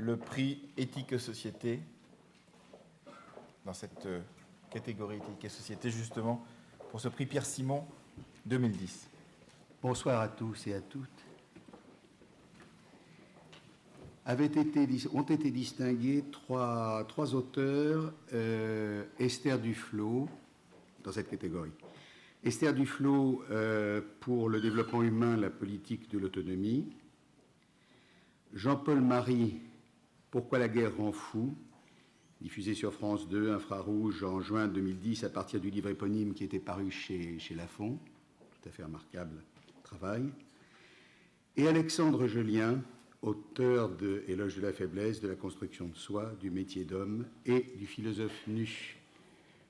le prix Éthique et Société, dans cette catégorie Éthique et Société, justement, pour ce prix Pierre Simon 2010. Bonsoir à tous et à toutes. Ont été distingués trois auteurs, Esther Duflo, dans cette catégorie. Esther Duflo pour le développement humain, la politique de l'autonomie. Jean-Paul Marie, Pourquoi la guerre rend fou, diffusé sur France 2, Infrarouge, en juin 2010, à partir du livre éponyme qui était paru chez Lafon. Tout à fait remarquable travail. Et Alexandre Gelien, auteur de Éloge de la faiblesse, de la construction de soi, du métier d'homme et du philosophe nu.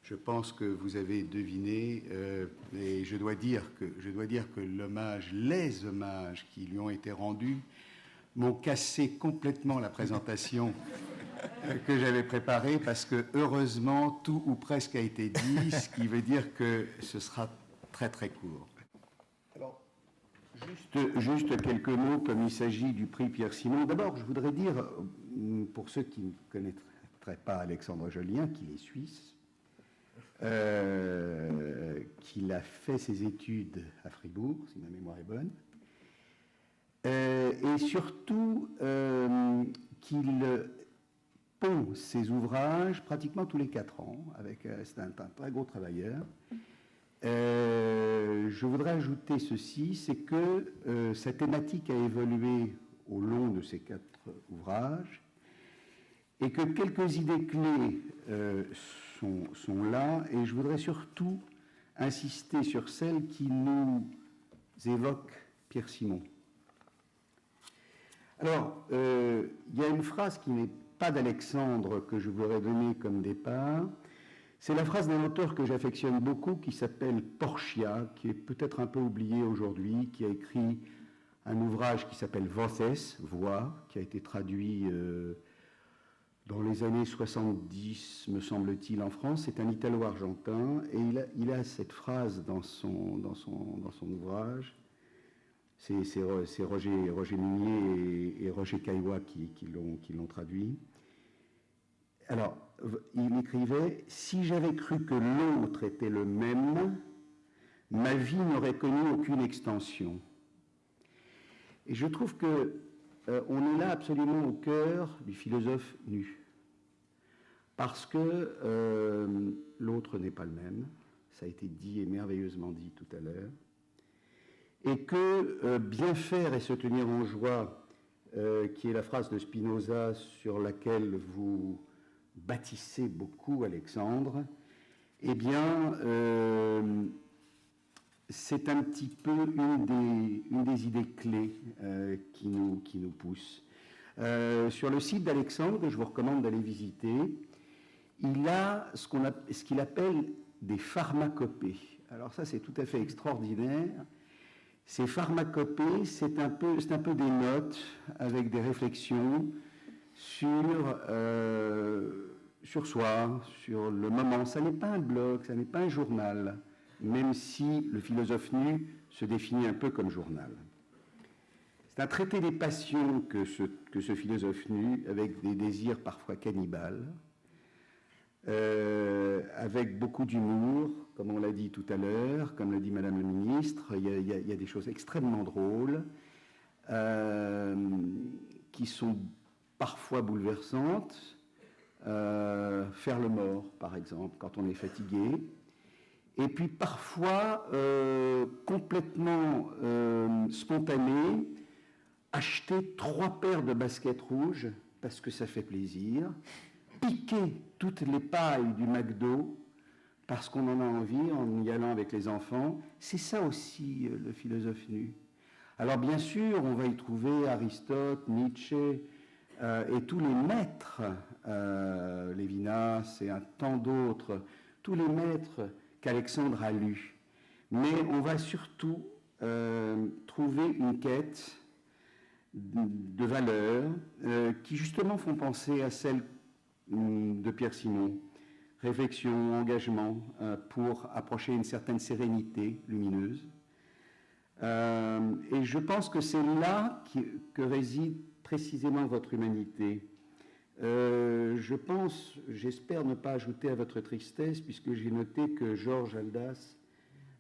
Je pense que vous avez deviné, et je dois dire que les hommages qui lui ont été rendus m'ont cassé complètement la présentation que j'avais préparée, parce que heureusement tout ou presque a été dit, ce qui veut dire que ce sera très très court. Alors, juste quelques mots, comme il s'agit du prix Pierre Simon. D'abord, je voudrais dire, pour ceux qui ne connaîtraient pas Alexandre Gelien, qu'il est suisse, qu'il a fait ses études à Fribourg, si ma mémoire est bonne, et surtout qu'il pond ses ouvrages pratiquement tous les 4 ans. C'est un très gros travailleur. Je voudrais ajouter ceci, c'est que sa thématique a évolué au long de ces 4 ouvrages, et que quelques idées clés sont là, et je voudrais surtout insister sur celle qui nous évoque Pierre Simon. Alors, il y a une phrase qui n'est pas d'Alexandre que je voudrais donner comme départ. C'est la phrase d'un auteur que j'affectionne beaucoup, qui s'appelle Porchia, qui est peut-être un peu oublié aujourd'hui, qui a écrit un ouvrage qui s'appelle Voces, Voix, qui a été traduit dans les années 70, me semble-t-il, en France. C'est un italo-argentin, et il a cette phrase dans son ouvrage. C'est Roger Munier et Roger Caillois qui l'ont traduit. Alors, il écrivait « Si j'avais cru que l'autre était le même, ma vie n'aurait connu aucune extension. » Et je trouve que on est là absolument au cœur du philosophe nu. Parce que l'autre n'est pas le même, ça a été dit et merveilleusement dit tout à l'heure, et que bien faire et se tenir en joie, qui est la phrase de Spinoza sur laquelle vous bâtissez beaucoup, Alexandre, eh bien, c'est un petit peu une des idées clés qui nous pousse. Sur le site d'Alexandre, que je vous recommande d'aller visiter, il a ce qu'il appelle des pharmacopées. Alors ça, c'est tout à fait extraordinaire. Ces pharmacopées, c'est un peu des notes avec des réflexions sur soi, sur le moment. Ça n'est pas un blog, ça n'est pas un journal, même si le philosophe nu se définit un peu comme journal. C'est un traité des passions que ce philosophe nu, avec des désirs parfois cannibales, avec beaucoup d'humour, comme on l'a dit tout à l'heure, comme l'a dit Madame la Ministre. Il y a des choses extrêmement drôles, qui sont parfois bouleversantes. Faire le mort, par exemple, quand on est fatigué. Et puis parfois, complètement spontané, acheter 3 paires de baskets rouges, parce que ça fait plaisir, piquer toutes les pailles du McDo, parce qu'on en a envie en y allant avec les enfants. C'est ça aussi le philosophe nu. Alors bien sûr, on va y trouver Aristote, Nietzsche, et tous les maîtres, Lévinas et un tant d'autres, tous les maîtres qu'Alexandre a lus. Mais on va surtout trouver une quête de valeurs qui justement font penser à celle de Pierre Simon. Réflexion, engagement, pour approcher une certaine sérénité lumineuse. Et je pense que c'est là que réside précisément votre humanité. Je pense, j'espère ne pas ajouter à votre tristesse, puisque j'ai noté que Georges Haldas,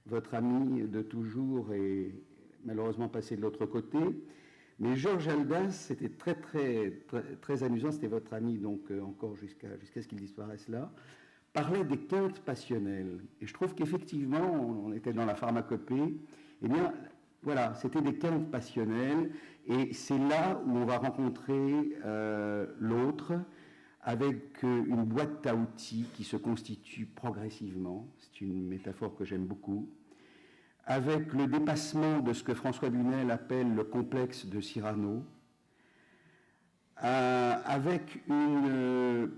votre ami de toujours, est malheureusement passé de l'autre côté. Mais Georges Haldas, c'était très amusant, c'était votre ami, donc encore jusqu'à ce qu'il disparaisse là, parlait des quintes passionnelles. Et je trouve qu'effectivement, on était dans la pharmacopée, eh bien, voilà, c'était des quintes passionnelles, et c'est là où on va rencontrer l'autre, avec une boîte à outils qui se constitue progressivement, c'est une métaphore que j'aime beaucoup, avec le dépassement de ce que François Bunel appelle le complexe de Cyrano, avec un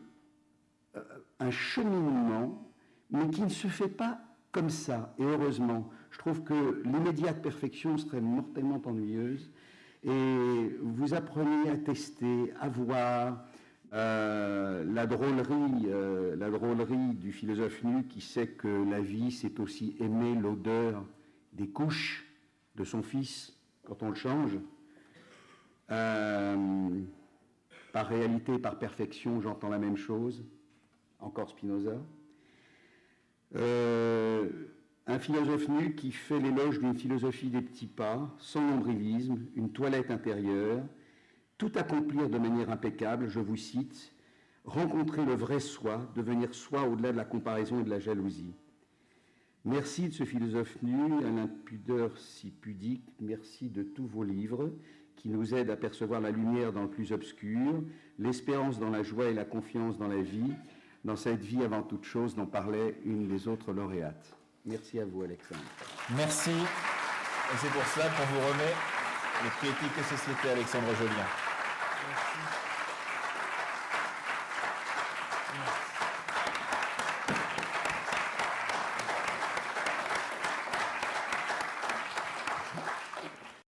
cheminement, mais qui ne se fait pas comme ça, et heureusement. Je trouve que l'immédiate perfection serait mortellement ennuyeuse, et vous apprenez à tester, à voir la drôlerie du philosophe nu qui sait que la vie, c'est aussi aimer l'odeur des couches de son fils quand on le change. Par réalité, par perfection, j'entends la même chose. Encore Spinoza. Un philosophe nu qui fait l'éloge d'une philosophie des petits pas, sans nombrilisme, une toilette intérieure, tout accomplir de manière impeccable, je vous cite, rencontrer le vrai soi, devenir soi au-delà de la comparaison et de la jalousie. Merci de ce philosophe nu, à l'impudeur si pudique, merci de tous vos livres qui nous aident à percevoir la lumière dans le plus obscur, l'espérance dans la joie et la confiance dans la vie, dans cette vie avant toute chose dont parlait une des autres lauréates. Merci à vous, Alexandre. Merci. Et c'est pour cela qu'on vous remet le prix Éthique et Société Alexandre Jolien.